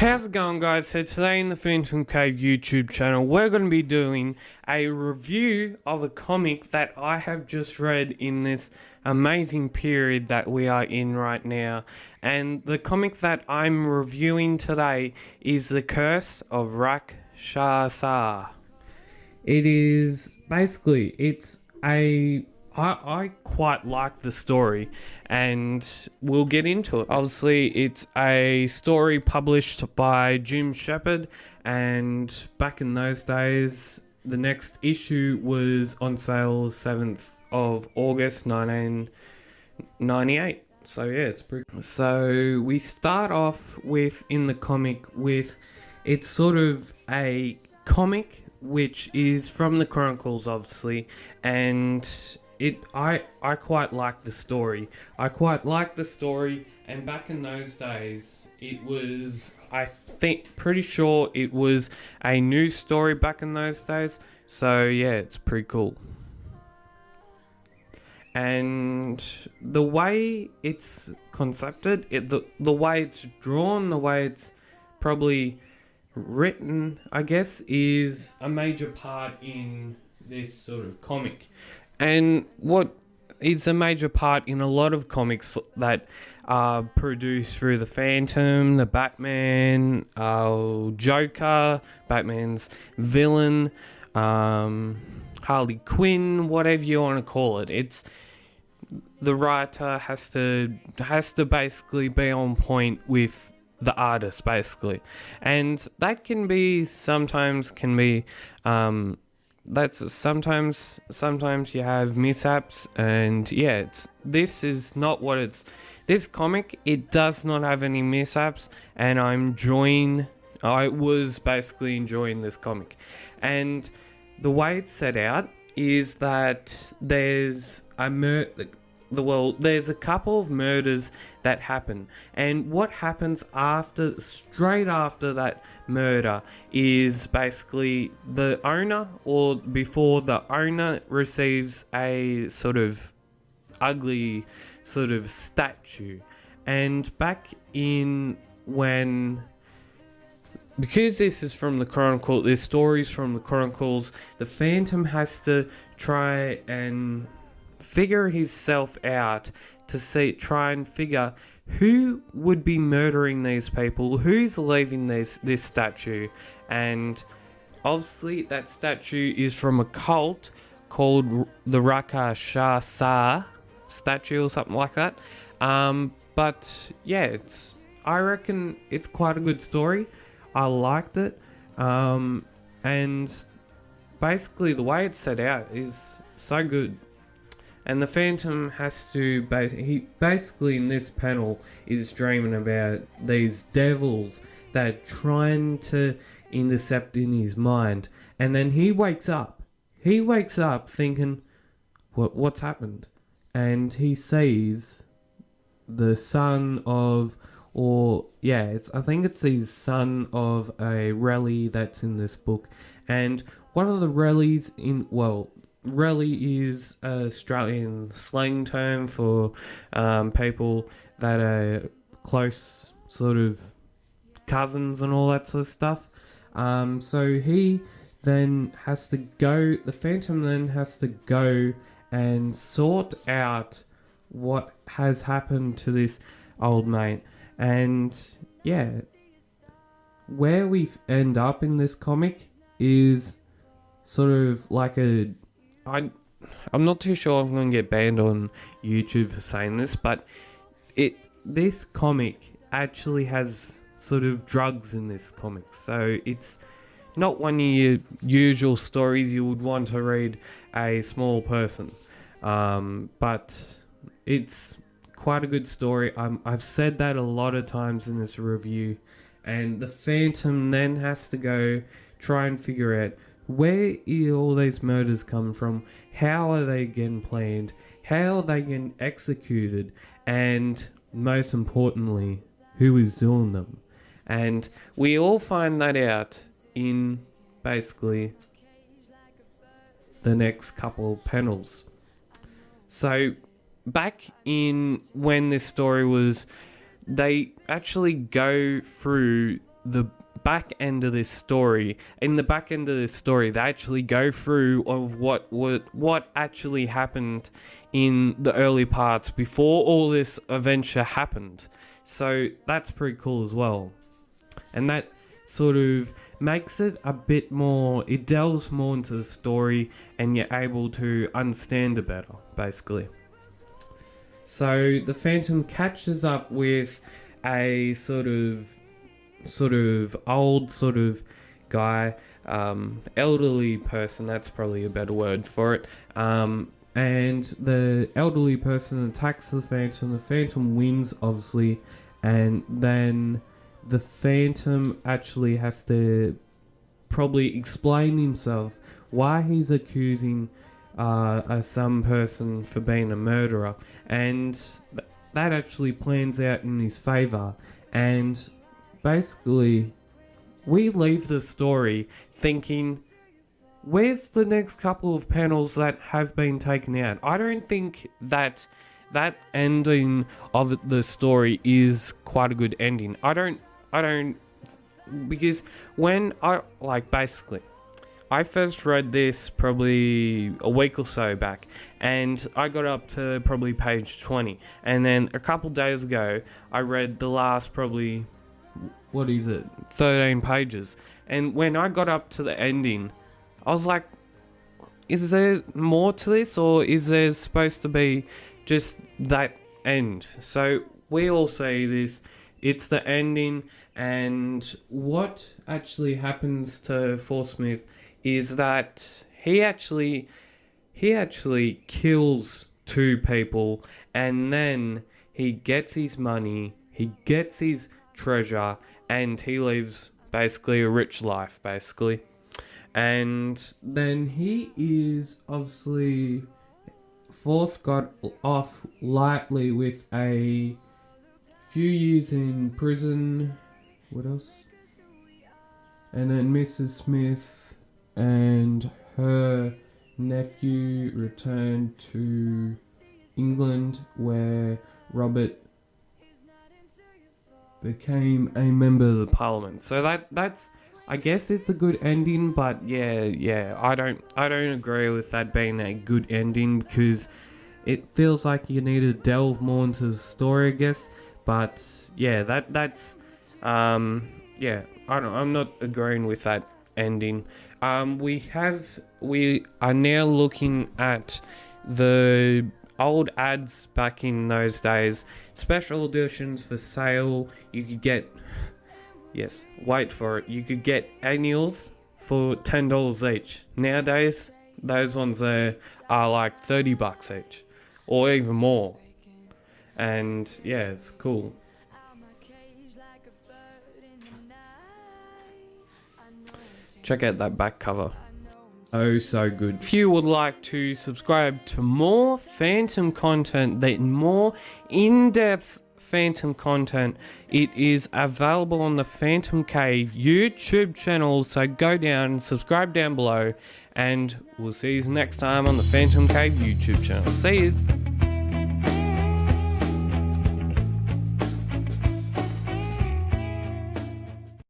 How's it going, guys? So today in the PhantomCave YouTube channel, we're going to be doing a review of a comic that I have just read in this amazing period that we are in right now. And the comic that I'm reviewing today is The Curse of Rakshasa. It is basically, I quite like the story, and we'll get into it. Obviously, it's a story published by Jim Shepard, and back in those days, the next issue was on sale 7th of August 1998. So yeah, it's pretty. So we start off with, in the comic, with, it's sort of a comic which is from the Chronicles, obviously, and I quite like the story. And back in those days, it was, I think, pretty sure it was a news story back in those days. So yeah, it's pretty cool. And the way it's concepted, the way it's drawn, the way it's probably written, I guess, is a major part in this sort of comic. And what is a major part in a lot of comics that are produced through the Phantom, the Batman, Joker, Batman's villain, Harley Quinn, whatever you want to call it. It's the writer has to basically be on point with the artist, basically, and that can be sometimes that's sometimes you have mishaps, and yeah, this is not what it's. This comic, it does not have any mishaps, and I was basically enjoying this comic. And the way it's set out is that there's there's a couple of murders that happen, and what happens straight after that murder is basically the owner, or before the owner, receives a sort of ugly sort of statue. And back in when, because this is from the Chronicle, this story's from the Chronicles, the Phantom has to try and figure himself out to try and figure who would be murdering these people, who's leaving this statue. And obviously that statue is from a cult called the Rakshasa statue or something like that. But yeah, I reckon it's quite a good story. I liked it, and basically the way it's set out is so good. And the Phantom has to basically in this panel is dreaming about these devils that are trying to intercept in his mind. And then he wakes up. He wakes up thinking, what's happened? And he sees the son of, I think it's the son of a rally that's in this book. And one of the rallies rally is an Australian slang term for people that are close sort of cousins and all that sort of stuff. So he then has to go, the Phantom then has to go and sort out what has happened to this old mate. And yeah, where we end up in this comic is sort of like I'm not too sure if I'm going to get banned on YouTube for saying this, but this comic actually has sort of drugs in this comic. So it's not one of your usual stories you would want to read a small person. But it's quite a good story. I've said that a lot of times in this review. And the Phantom then has to go try and figure out where all these murders come from, how are they getting planned, how are they getting executed, and most importantly, who is doing them. And we all find that out in basically the next couple of panels. So back in when this story was, they actually go through the back end of this story. In the back end of this story, they actually go through of what actually happened in the early parts before all this adventure happened. So that's pretty cool as well. And that sort of makes it a bit more, it delves more into the story and you're able to understand it better, basically. So the Phantom catches up with a sort of old sort of guy, elderly person, that's probably a better word for it. And the elderly person attacks the Phantom wins, obviously, and then the Phantom actually has to probably explain himself why he's accusing some person for being a murderer, and that actually plans out in his favor. And basically, we leave the story thinking, where's the next couple of panels that have been taken out? I don't think that ending of the story is quite a good ending. I don't, because when basically, I first read this probably a week or so back, and I got up to probably page 20, and then a couple days ago, I read the last probably, 13 pages, and when I got up to the ending, I was like, is there more to this, or is there supposed to be just that end? So we all say this, it's the ending, and what actually happens to Smith is that he actually kills 2 people, and then he gets his money, he gets his treasure, and he lives basically a rich life, basically. And then he is obviously got off lightly with a few years in prison. What else? And then Mrs. Smith and her nephew returned to England, where Robert became a member of the parliament. So that's I guess it's a good ending, but yeah, I don't agree with that being a good ending, because it feels like you need to delve more into the story, I guess. But yeah, I'm not agreeing with that ending. We are now looking at the old ads back in those days, special editions for sale. You could get, yes, wait for it, you could get annuals for $10 each. Nowadays, those ones there are like $30 each, or even more. And yeah, it's cool. Check out that back cover. Oh, so good. If you would like to subscribe to more Phantom content, more in-depth Phantom content, it is available on the Phantomcave YouTube channel. So go down and subscribe down below, and we'll see you next time on the Phantomcave YouTube channel. See you.